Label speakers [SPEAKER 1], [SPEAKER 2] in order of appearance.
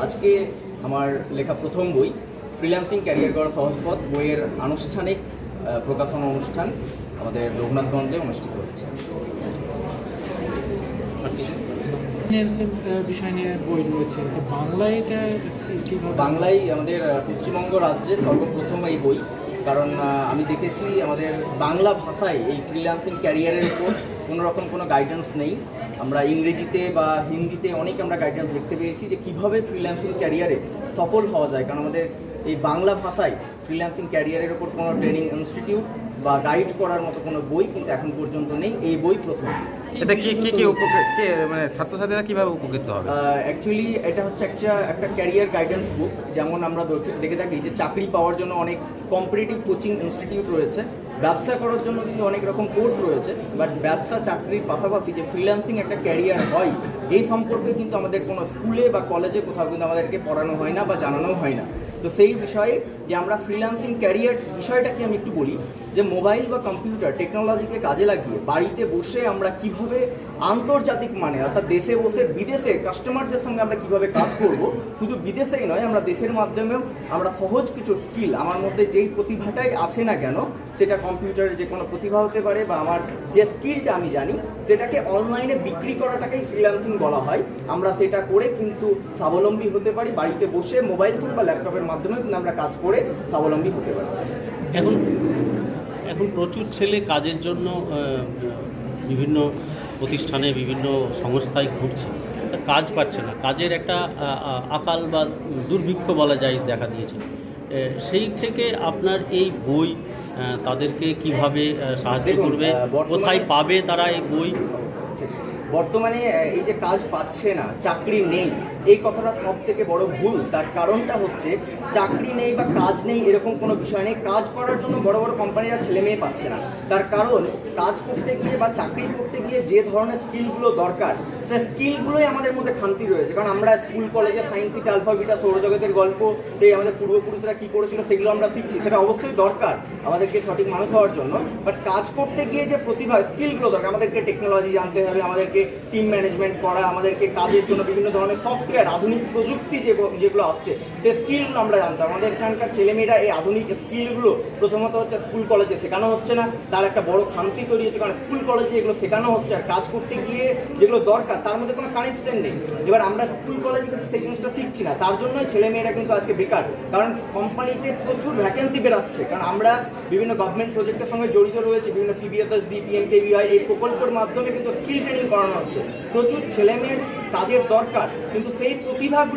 [SPEAKER 1] আজকে আমার লেখা প্রথম বই ফ্রিল্যান্সিং ক্যারিয়ার করার সহজ পথ বইয়ের আনুষ্ঠানিক প্রকাশনা অনুষ্ঠান আমাদের রঘুনাথগঞ্জে অনুষ্ঠিত হচ্ছে।
[SPEAKER 2] বিষয় নিয়ে বই রয়েছে, তো বাংলায় এটা কীভাবে?
[SPEAKER 1] বাংলায় আমাদের পশ্চিমবঙ্গ রাজ্যে সর্বপ্রথম এই বই, কারণ আমি দেখেছি আমাদের বাংলা ভাষায় এই ফ্রিল্যান্সিং ক্যারিয়ারের উপর কোনোরকম কোনো গাইডেন্স নেই। আমরা ইংরেজিতে বা হিন্দিতে অনেক আমরা গাইডেন্স দেখতে পেয়েছি যে কীভাবে ফ্রিল্যান্সিং ক্যারিয়ারে সফল হওয়া যায়, কারণ আমাদের এই বাংলা ভাষায় ফ্রিল্যান্সিং ক্যারিয়ারের উপর কোনো ট্রেনিং ইনস্টিটিউট বা গাইড করার মতো কোনো বই কিন্তু এখন পর্যন্ত নেই। এই বই প্রথম।
[SPEAKER 3] এটা কি উপকৃত, মানে ছাত্রছাত্রীরা কীভাবে উপকৃত হবে?
[SPEAKER 1] অ্যাকচুয়ালি এটা হচ্ছে একটা ক্যারিয়ার গাইডেন্স বুক। যেমন আমরা দেখে থাকি যে চাকরি পাওয়ার জন্য অনেক কম্পিটিটিভ কোচিং ইনস্টিটিউট রয়েছে, ব্যবসা করার জন্য কিন্তু অনেক রকম কোর্স রয়েছে, বাট ব্যবসা চাকরির পাশাপাশি যে ফ্রিল্যান্সিং একটা ক্যারিয়ার হয় এই সম্পর্কে কিন্তু আমাদের কোনো স্কুলে বা কলেজে কোথাও কিন্তু আমাদেরকে পড়ানো হয় না বা জানানো হয় না। তো সেই বিষয়ে যে আমরা ফ্রিল্যান্সিং ক্যারিয়ার বিষয়টা কি আমি একটু বলি, যে মোবাইল বা কম্পিউটার টেকনোলজিকে কাজে লাগিয়ে বাড়িতে বসে আমরা কিভাবে আন্তর্জাতিক মানে অর্থাৎ দেশে বসে বিদেশে কাস্টমারদের সঙ্গে আমরা কিভাবে কাজ করব, শুধু বিদেশেই নয় আমরা দেশের মাধ্যমেও আমরা সহজ কিছু স্কিল, আমার মধ্যে যেই প্রতিভাটাই আছে না কেন, সেটা কম্পিউটারে যে কোনো প্রতিভা হতে পারে বা আমার যে স্কিলটা আমি জানি সেটাকে অনলাইনে বিক্রি করাটাকেই ফ্রিল্যান্সিং বলা হয়। আমরা সেটা করে কিন্তু স্বাবলম্বী হতে পারি, বাড়িতে বসে মোবাইল ফোন বা ল্যাপটপের মাধ্যমে কিন্তু আমরা কাজ করে স্বাবলম্বী হতে পারি।
[SPEAKER 4] এখন প্রচুর ছেলে কাজের জন্য বিভিন্ন প্রতিষ্ঠানে বিভিন্ন সংস্থায় ঘুরছে, তা কাজ পাচ্ছে না, কাজের একটা আকাল বা দুর্ভিক্ষ বলা যায় দেখা দিয়েছে। সেই থেকে আপনার এই বই তাদেরকে কিভাবে সাহায্য করবে, কোথায় পাবে তারা এই বই?
[SPEAKER 1] বর্তমানে এই যে কাজ পাচ্ছে না, চাকরি নেই, এই কথাটা সব থেকে বড় ভুল। তার কারণটা হচ্ছে চাকরি নেই বা কাজ নেই এরকম কোনো বিষয় নেই, কাজ করার জন্য বড় বড় কোম্পানিরা ছেলে মেয়ে পাচ্ছে না। তার কারণ কাজ করতে গিয়ে বা চাকরি করতে গিয়ে যে ধরনের স্কিলগুলো দরকার সে স্কিলগুলোই আমাদের মধ্যে খামতি রয়েছে। কারণ আমরা স্কুল কলেজে সাইন থিটা আলফা বিটা সৌরজগতের গল্প, সেই আমাদের পূর্বপুরুষরা কী করেছিল সেগুলো আমরা শিখছি, সেটা অবশ্যই দরকার আমাদেরকে সঠিক মানুষ হওয়ার জন্য। বাট কাজ করতে গিয়ে যে প্রতিভা স্কিলগুলো দরকার, আমাদেরকে টেকনোলজি জানতে হবে, আমাদেরকে টিম ম্যানেজমেন্ট করা, আমাদেরকে কাজের জন্য বিভিন্ন ধরনের সফটওয়্যার আধুনিক প্রযুক্তি যেগুলো আসছে সেই স্কিলগুলো আমরা জানতাম। আমাদের এখানকার ছেলেমেয়েরা এই আধুনিক স্কিলগুলো প্রথমত হচ্ছে স্কুল কলেজে শেখানো হচ্ছে না, তার একটা বড় খামতি তৈরি হচ্ছে, কারণ স্কুল কলেজে এগুলো শেখানো হচ্ছে আর কাজ করতে গিয়ে যেগুলো দরকার তার মধ্যে কোনো কানেকশন নেই। এবার আমরা স্কুল কলেজে কিন্তু সেই জিনিসটা শিখছি না, তার জন্যই ছেলেমেয়েরা কিন্তু আজকে বেকার। কারণ কোম্পানিতে প্রচুর ভ্যাকেন্সি বেরোচ্ছে, কারণ আমরা বিভিন্ন গভর্নমেন্ট প্রজেক্টের সঙ্গে জড়িত রয়েছে, বিভিন্ন PBFSD PMKVY এই প্রকল্পের মাধ্যমে কিন্তু স্কিল ট্রেনিং করানো হচ্ছে। প্রচুর ছেলেমেয়ের কাজের দরকার, কিন্তু সেই প্রতিভাগুলো